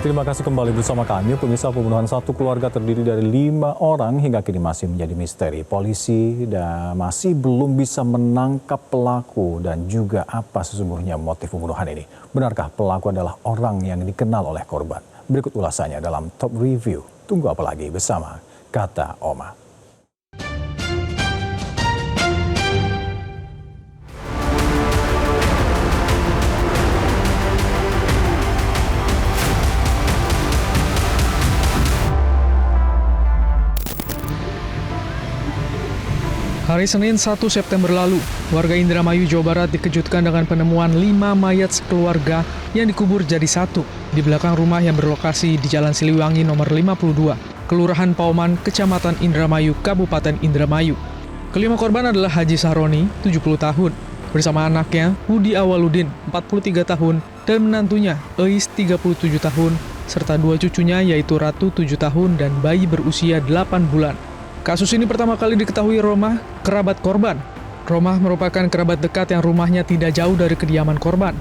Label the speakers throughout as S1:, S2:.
S1: Terima kasih kembali bersama kami. Pemirsa, pembunuhan satu keluarga terdiri dari 5 orang hingga kini masih menjadi misteri. Polisi masih belum bisa menangkap pelaku dan juga apa sesungguhnya motif pembunuhan ini. Benarkah pelaku adalah orang yang dikenal oleh korban? Berikut ulasannya dalam Top Review. Tunggu apa lagi bersama Kata Oma.
S2: Hari Senin 1 September lalu, warga Indramayu, Jawa Barat dikejutkan dengan penemuan 5 mayat sekeluarga yang dikubur jadi satu di belakang rumah yang berlokasi di Jalan Siliwangi nomor 52, Kelurahan Pauman, Kecamatan Indramayu, Kabupaten Indramayu. Kelima korban adalah Haji Sahroni, 70 tahun, bersama anaknya Budi Awaludin, 43 tahun, dan menantunya Eis, 37 tahun, serta 2 cucunya yaitu Ratu, 7 tahun, dan bayi berusia 8 bulan. Kasus ini pertama kali diketahui Romah, kerabat korban. Romah merupakan kerabat dekat yang rumahnya tidak jauh dari kediaman korban.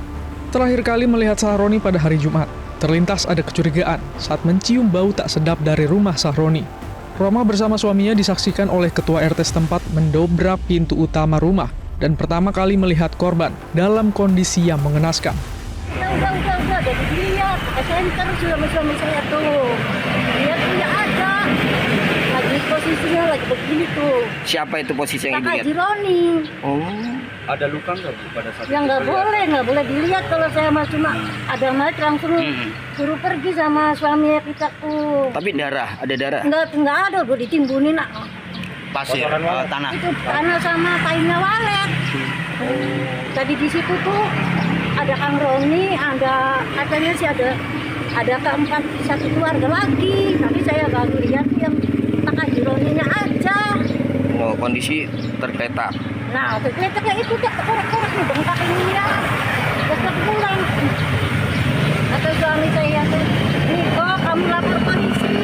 S2: Terakhir kali melihat Sahroni pada hari Jumat, terlintas ada kecurigaan saat mencium bau tak sedap dari rumah Sahroni. Romah bersama suaminya disaksikan oleh ketua RT setempat mendobrak pintu utama rumah dan pertama kali melihat korban dalam kondisi yang mengenaskan.
S3: Udah, jadi lihat, center suami saya tuh. Lihat punya ada. Lagi posisinya lagi begini tuh.
S4: Siapa itu posisi yang
S3: Kakak
S4: dilihat?
S3: Jironi.
S4: Oh,
S5: ada luka nggak Bu pada saat
S3: Ya nggak boleh dilihat kalau saya mah cuma ada mayat langsung suruh pergi sama suami kita tuh.
S4: tapi ada darah.
S3: Nggak ada, udah ditimbunin
S4: Pasir, tanah.
S3: itu tanah sama kainnya walet. Tadi di situ tuh ada Kang Roni, katanya sih ada keempat satu keluarga lagi, tapi saya nggak lihat yang Kakak Jironinya aja.
S4: Oh, kondisi tergeletak.
S3: Nah, tergeletak kayak itu kayak korek-korek nih bengkak ini ya. Besok pulang. Kata suami saya tuh, Niko kamu lapor polisi.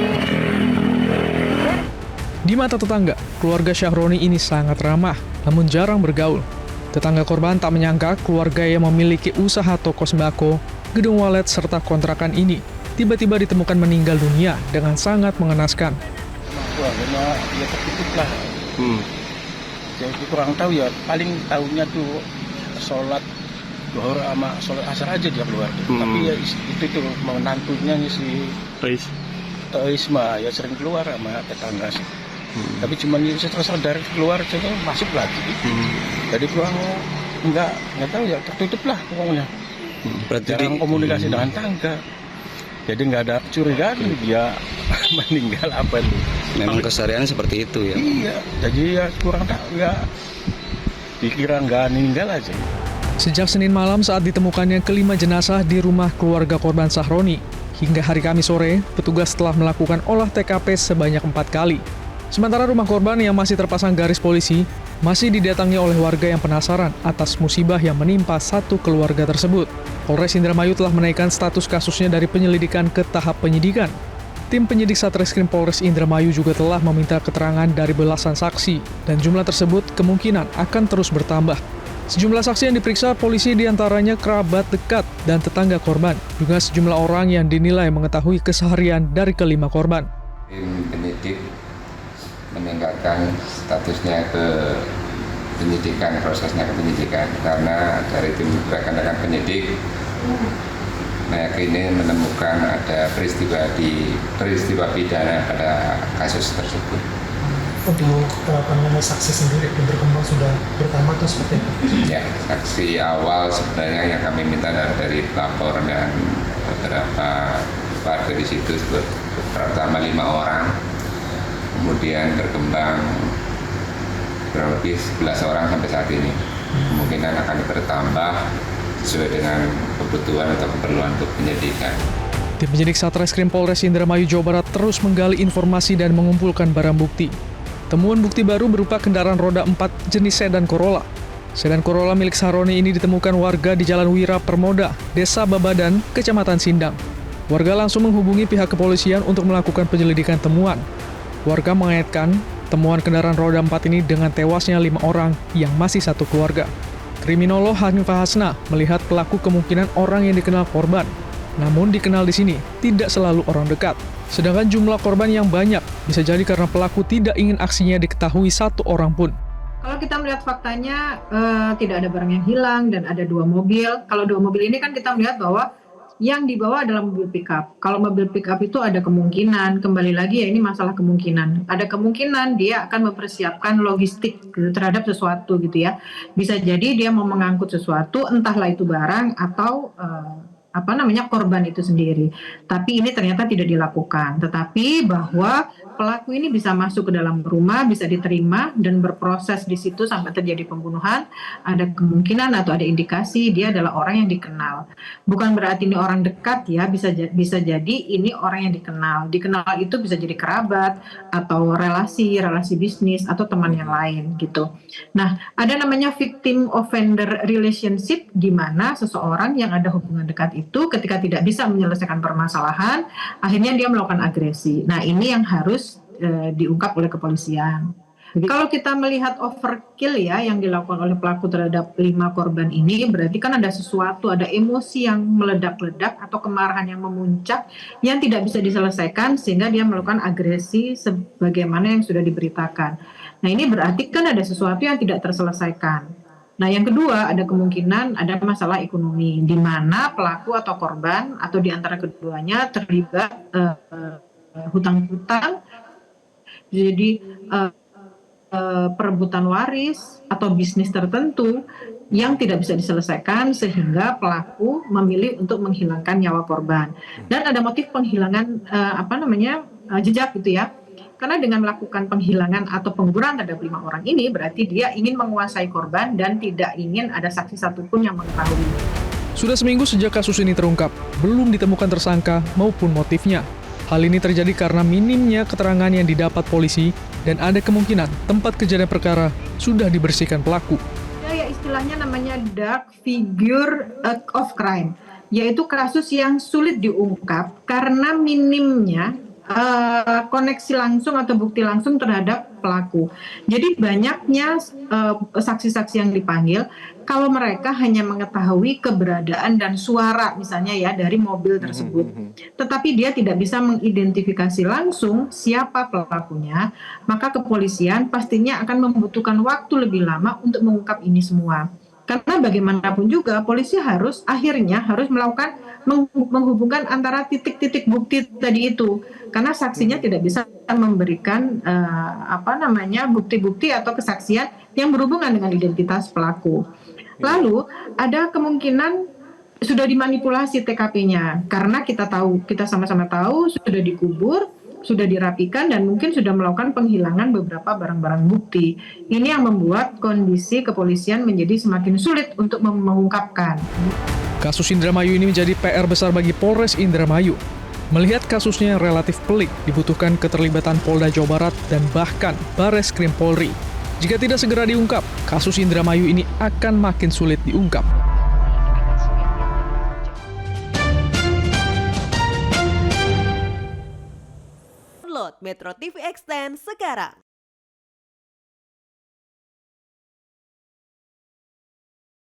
S2: Di mata tetangga, keluarga Syahroni ini sangat ramah, namun jarang bergaul. Tetangga korban tak menyangka keluarga yang memiliki usaha toko sembako, gedung walet, serta kontrakan ini tiba-tiba ditemukan meninggal dunia dengan sangat mengenaskan.
S5: Wah, ya tertutup lah. Jadi kurang tahu ya, paling tahunya tuh sholat duhur sama sholat asar aja dia keluar. Tapi ya itu tuh menantunya si Eis mah ya sering keluar sama tetangga sih. Tapi cuma setelah sadar keluar saya masuk lagi. Jadi kurang nggak tahu ya, tertutup lah pokoknya. Jarang komunikasi dengan tangga. Jadi nggak ada kecurigaan dia meninggal apa itu.
S4: Memang kesehariannya seperti itu ya.
S5: Iya, jadi ya kurang tahu ya. Dikira nggak meninggal aja.
S2: Sejak Senin malam saat ditemukannya kelima jenazah di rumah keluarga korban Sahroni, hingga hari Kamis sore, petugas telah melakukan olah TKP sebanyak 4 kali. Sementara rumah korban yang masih terpasang garis polisi, masih didatangi oleh warga yang penasaran atas musibah yang menimpa satu keluarga tersebut. Polres Indramayu telah menaikkan status kasusnya dari penyelidikan ke tahap penyidikan. Tim penyidik Satreskrim Polres Indramayu juga telah meminta keterangan dari belasan saksi, dan jumlah tersebut kemungkinan akan terus bertambah. Sejumlah saksi yang diperiksa polisi diantaranya kerabat dekat dan tetangga korban, juga sejumlah orang yang dinilai mengetahui keseharian dari kelima korban.
S6: Tim penyidik meningkatkan statusnya ke penyidikan, prosesnya ke penyidikan, karena dari tim rekan-rekan penyidik meyakini menemukan ada peristiwa pidana pada kasus tersebut.
S7: Untuk pengenai saksi sendiri yang berkembang sudah bertambah atau seperti apa?
S6: Ya, saksi awal sebenarnya yang kami minta dari pelapor dan beberapa warga di situ pertama 5 orang, kemudian berkembang kurang lebih 11 orang sampai saat ini. Kemungkinan akan bertambah sesuai dengan kebutuhan atau keperluan untuk penyidikan.
S2: Tim penyidik Satreskrim Polres Indramayu, Jawa Barat terus menggali informasi dan mengumpulkan barang bukti. Temuan bukti baru berupa kendaraan roda 4 jenis sedan Corolla. Sedan Corolla milik Sahroni ini ditemukan warga di Jalan Wira Permoda, Desa Babadan, Kecamatan Sindang. Warga langsung menghubungi pihak kepolisian untuk melakukan penyelidikan temuan. Warga mengaitkan temuan kendaraan roda 4 ini dengan tewasnya 5 orang yang masih satu keluarga. Kriminolog Hanifah Hasna melihat pelaku kemungkinan orang yang dikenal korban. namun dikenal di sini tidak selalu orang dekat. Sedangkan jumlah korban yang banyak bisa jadi karena pelaku tidak ingin aksinya diketahui satu orang pun.
S8: Kalau kita melihat faktanya tidak ada barang yang hilang dan ada 2 mobil. Kalau 2 mobil ini kan kita melihat bahwa yang dibawa adalah mobil pickup. Kalau mobil pickup itu ada kemungkinan, kembali lagi ya ini masalah kemungkinan. Ada kemungkinan dia akan mempersiapkan logistik terhadap sesuatu gitu ya. Bisa jadi dia mau mengangkut sesuatu, entahlah itu barang atau korban itu sendiri. Tapi ini ternyata tidak dilakukan. Tetapi bahwa pelaku ini bisa masuk ke dalam rumah, bisa diterima dan berproses di situ sampai terjadi pembunuhan, ada kemungkinan atau ada indikasi dia adalah orang yang dikenal. Bukan berarti ini orang dekat ya, bisa jadi ini orang yang dikenal. Dikenal itu bisa jadi kerabat atau relasi bisnis atau teman yang lain gitu. Nah, ada namanya victim offender relationship, di mana seseorang yang ada hubungan dekat itu ketika tidak bisa menyelesaikan permasalahan, akhirnya dia melakukan agresi. Nah, ini yang harus diungkap oleh kepolisian. Kalau kita melihat overkill ya yang dilakukan oleh pelaku terhadap 5 korban ini, berarti kan ada sesuatu, ada emosi yang meledak-ledak atau kemarahan yang memuncak yang tidak bisa diselesaikan sehingga dia melakukan agresi sebagaimana yang sudah diberitakan. Nah, ini berarti kan ada sesuatu yang tidak terselesaikan. Nah, yang kedua, ada kemungkinan ada masalah ekonomi, di mana pelaku atau korban atau di antara keduanya terlibat hutang-hutang, jadi perebutan waris atau bisnis tertentu yang tidak bisa diselesaikan sehingga pelaku memilih untuk menghilangkan nyawa korban. Dan ada motif penghilangan jejak gitu ya. Karena dengan melakukan penghilangan atau pengguguran terhadap 5 orang ini, berarti dia ingin menguasai korban dan tidak ingin ada saksi satupun yang mengetahui.
S2: Sudah seminggu sejak kasus ini terungkap, belum ditemukan tersangka maupun motifnya. Hal ini terjadi karena minimnya keterangan yang didapat polisi dan ada kemungkinan tempat kejadian perkara sudah dibersihkan pelaku.
S8: Ya istilahnya namanya dark figure of crime, yaitu kasus yang sulit diungkap karena minimnya koneksi langsung atau bukti langsung terhadap pelaku. Jadi banyaknya saksi-saksi yang dipanggil, kalau mereka hanya mengetahui keberadaan dan suara misalnya ya dari mobil tersebut, tetapi dia tidak bisa mengidentifikasi langsung siapa pelakunya, maka kepolisian pastinya akan membutuhkan waktu lebih lama untuk mengungkap ini semua. Karena bagaimanapun juga polisi akhirnya harus melakukan menghubungkan antara titik-titik bukti tadi itu, karena saksinya tidak bisa memberikan bukti-bukti atau kesaksian yang berhubungan dengan identitas pelaku. Lalu ada kemungkinan sudah dimanipulasi TKP-nya karena kita sama-sama tahu sudah dikubur, sudah dirapikan dan mungkin sudah melakukan penghilangan beberapa barang-barang bukti. Ini yang membuat kondisi kepolisian menjadi semakin sulit untuk mengungkapkan.
S2: Kasus Indramayu ini menjadi PR besar bagi Polres Indramayu. Melihat kasusnya yang relatif pelik, dibutuhkan keterlibatan Polda Jawa Barat dan bahkan Bareskrim Polri. Jika tidak segera diungkap, kasus Indramayu ini akan makin sulit diungkap.
S9: Download Metro TV Extend sekarang.